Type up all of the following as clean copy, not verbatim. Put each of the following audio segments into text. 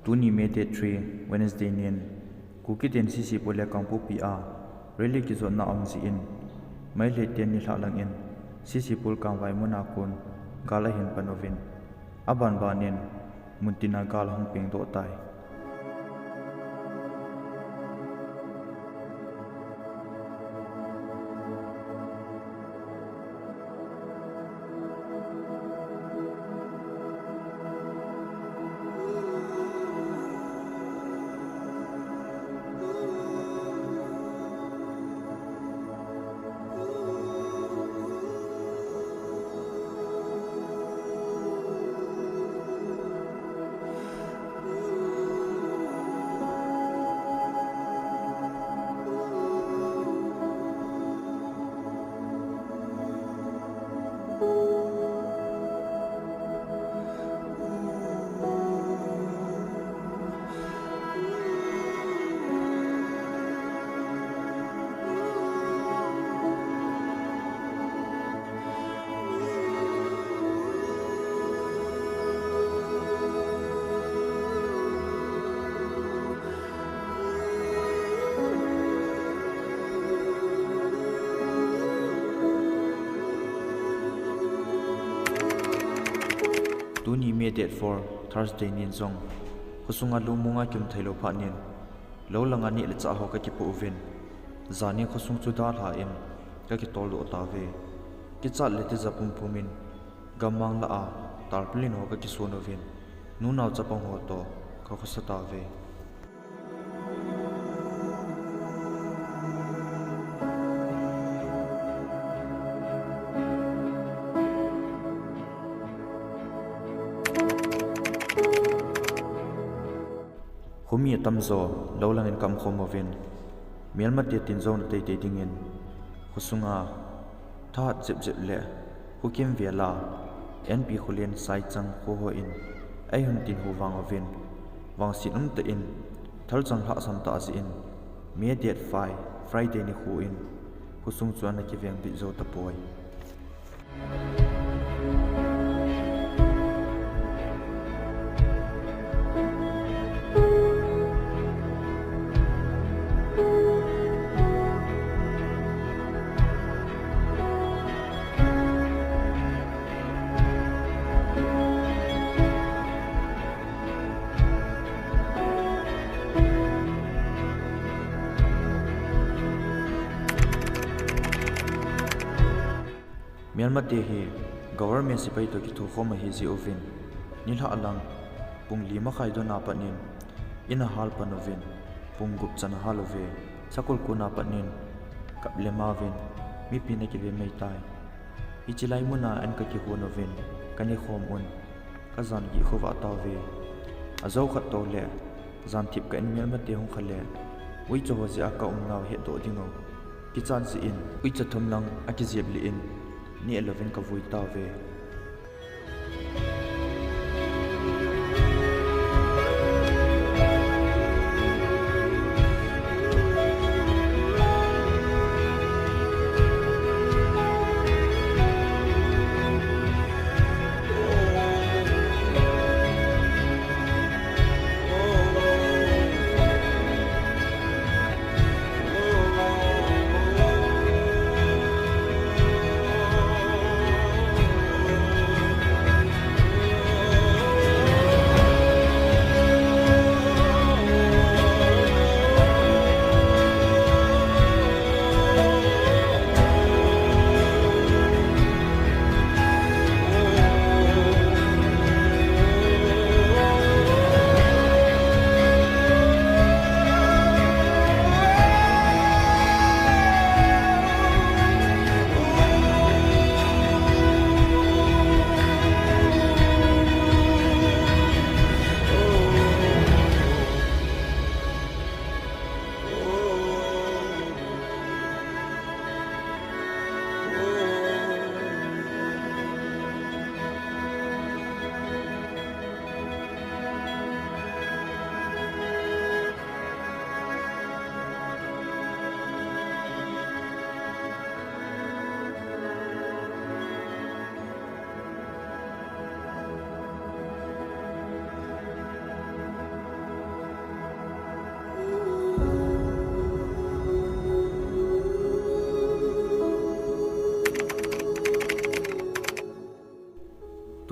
Tuni May Day 3 Wednesday nin kuki ten ccpur le kangpokpi a really kijot na ong in meilhei ten nilhah lang in ccpur kangvai akon ahin panovin aban² nin muntin apeng dohtao. Tuni May Day 4 Thursday nin jong khosunga lungmonga thei louphat nin langa ni le chah ho kaki uvin zani khosung chu da in kaki tol dohtao ve Kichat le te zapum pumin gama la a tarplin ho kaki uvin nunaw chapang ho to khosata ve Khomi tamzo lolangin kam khomovin mielma te tin zone te dingin khosunga tha jip le hukim vela np khulin sai chang ho in ahin tin hu wangovin wangsin te in thal chang ha sam ta in May Day 5 Friday ni hu in khusung chuan ki veng bi zo ta poi Myanmar te hi government sipai to ki thu Khomi hi ji uvin nilhah alang pung lima khai do na panin ina hal panovin pung gup chan halove sakul kuna panin kaplema vin mi pine ki ve mei tai ichilai muna an ka ki honovin kani khom un ka zan gi khova ta ve azau khat to le zan thip ka in Myanmar te hong khale ui cho ho ji aka naw he do dingo Kichat si in ui chathum lang akizeb li in ni 11 ka vui ta ve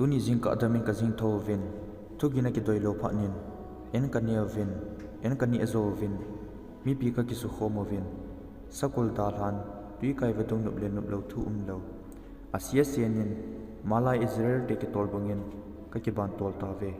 Tuni jingka adamin ka jing tho uvin thugina ki doi louphat nin en kani uvin en kani azo uvin mi pi ka ki su khom uvin sakul dalhan tui kai vadung nup le nup lo thu lo asia sianin malai israel te ki tol bangin ka ki ban tol ta ve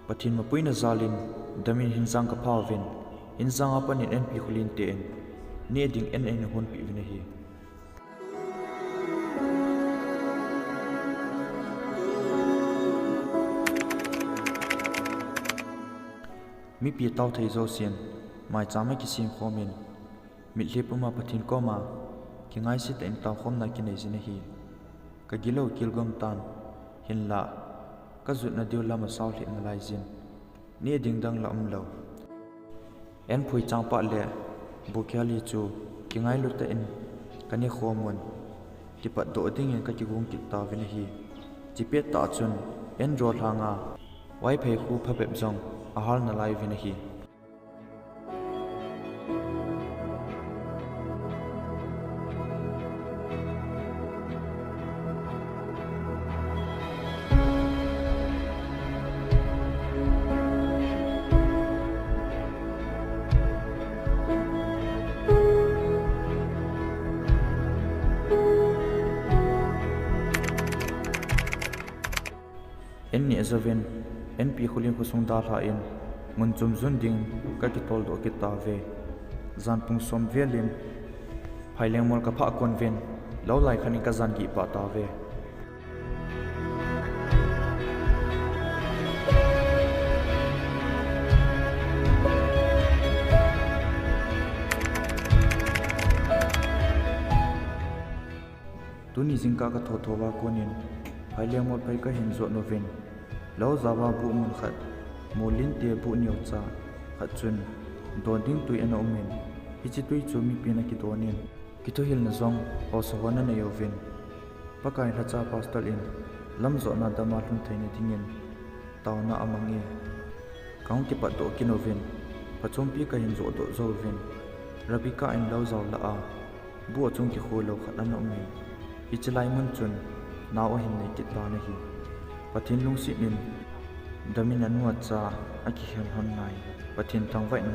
pathin mapuina zalin damin hinjang ka phawin hinjang apanin en pi khulin te en ni ding en hun pi vina hi mi pi tau thei zo sian mai chama ki sim khomin meilhei puma pathin koma ki ngai si ten tau khom na ki nei zina hi ka gilo kilgom tan hin la ka zut na diu lama saw hlit na lai zin ni ding dang la lo en phui chang pa le bu khyali chu ki ngai lu ta in kani khomon ti pat do ding en ka ki gung ki ta vin hi chi pe ta chun en ro langa wai phei khu pha pep jong ahal na lai vin hi en ni azaven en pi khulin khusung da tha in mun chum zun ding ka ki tol do ki ta ve zan pung som velin phaileng mol ka pha kon ven lo lai khani ka zan gi pa ta ve Tuni jingka ka tho thowa konin phaileng mol pai ka hin zo no ven lo zawa bu mun khat molin te bu niu cha khat chun don ding tui ana umen hichi tui chu mi pina ki donin ki to hil na zong o so wana na yovin pakai la cha pastal in lam zo na dama hlun thaini thingin taw na amangi kaung ki pa do ki novin pachom pi ka hin zo do zo vin rabika in lo zaw la a bu chung ki kholo khat ana umen hichlai mun chun naw ahin nei ki ta na hi pathin lung si min damin anu cha aki hel hon nai pathin kangvai nu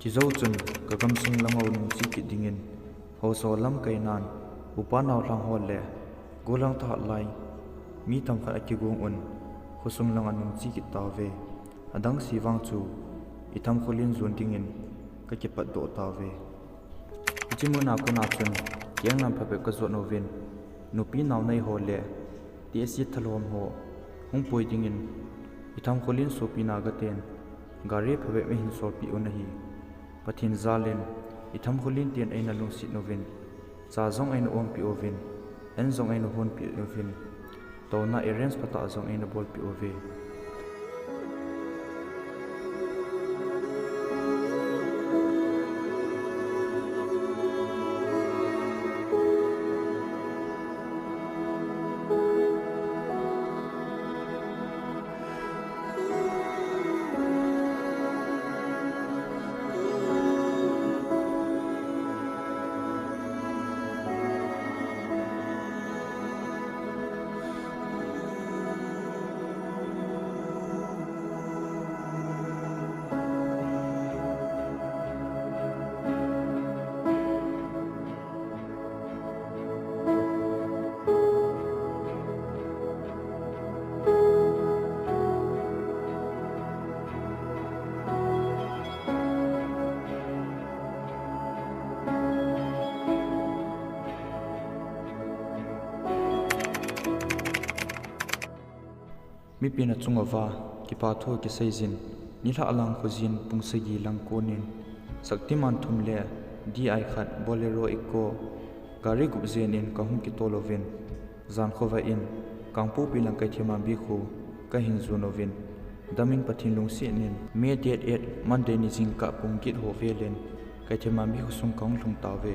Chizau chun kagam sing langau nung chi ki dingin ho so lam kai nan upa naw lang hol le golang ta lai mi tam kha akigung un khosung lang anung chi ki tawe adang siwang chu itham kholin zun dingin ka ki pat dohtao ve chimuna ko na chun kyang nam phape ka zo no vin nupi naw nei ho le ti si thalom ho hung poi dingin itham kholin sopi na ga ten gari phabe me hin sopi unahi pathin zalin itham kholin ten aina lung sit novin cha zong aina om pi ovin en zong aina hon pi ovin to na arrange pata zong aina bol pi ove mi pina chungova ki pa tho ki seizin nilhah alang khuzin pungsagi lang konin saktiman thumle di ai khat bolero ikko gari gubzen in kahung ki tolovin zan khova in kangpokpi lang kai thema bi khu ka hin zunovin damin pathin lung si nin me det et monday ni jingka pungkit ho velen kai thema bi khusung kaung thung tawe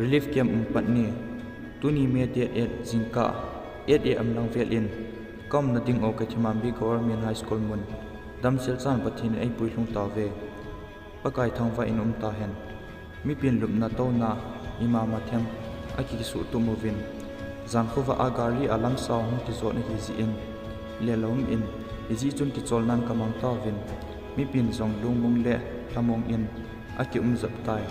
relief camp patni Tuni me de et jingka et amlang vel in kom na ding o ka thimambi government high school mun dam sel chan pathin ai pui hlung tawe pakai thangwa in ta hen mi pin lup na to na ima ma them aki su tumovin zan khova agari alam sa hum ti zo na hi ji in lelom in iji chun ti chol nan kamang tawin mi pin zong lungmong le thamong in aki zap tai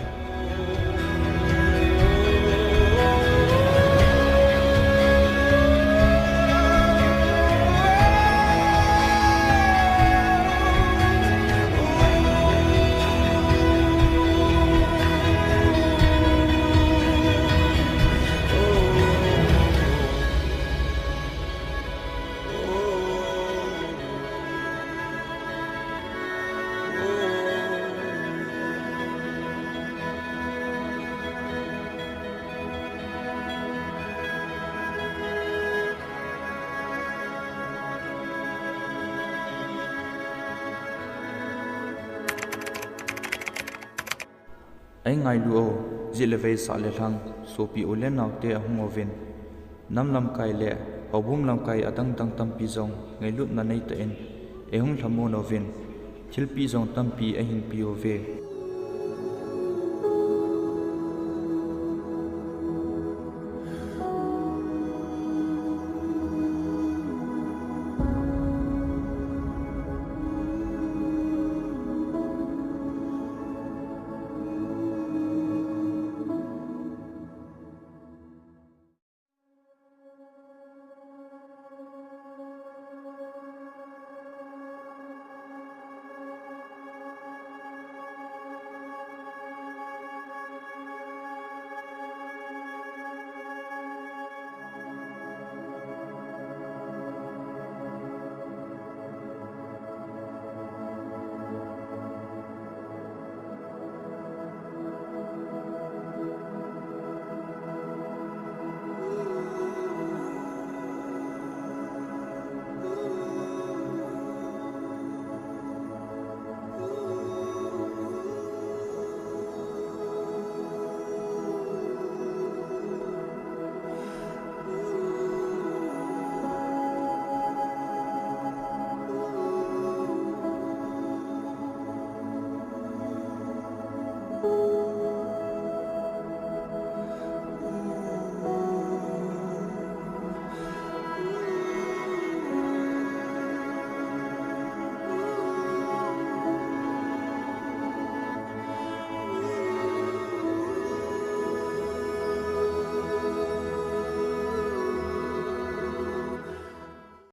ai ngai lu o zilevei sa le thang sopi ulen naute ahungovin namlam kai le obum lam kai atang tang tampi zong ngai lut na nei ta en ehung thamo novin thilpi zong tampi ahin pi ove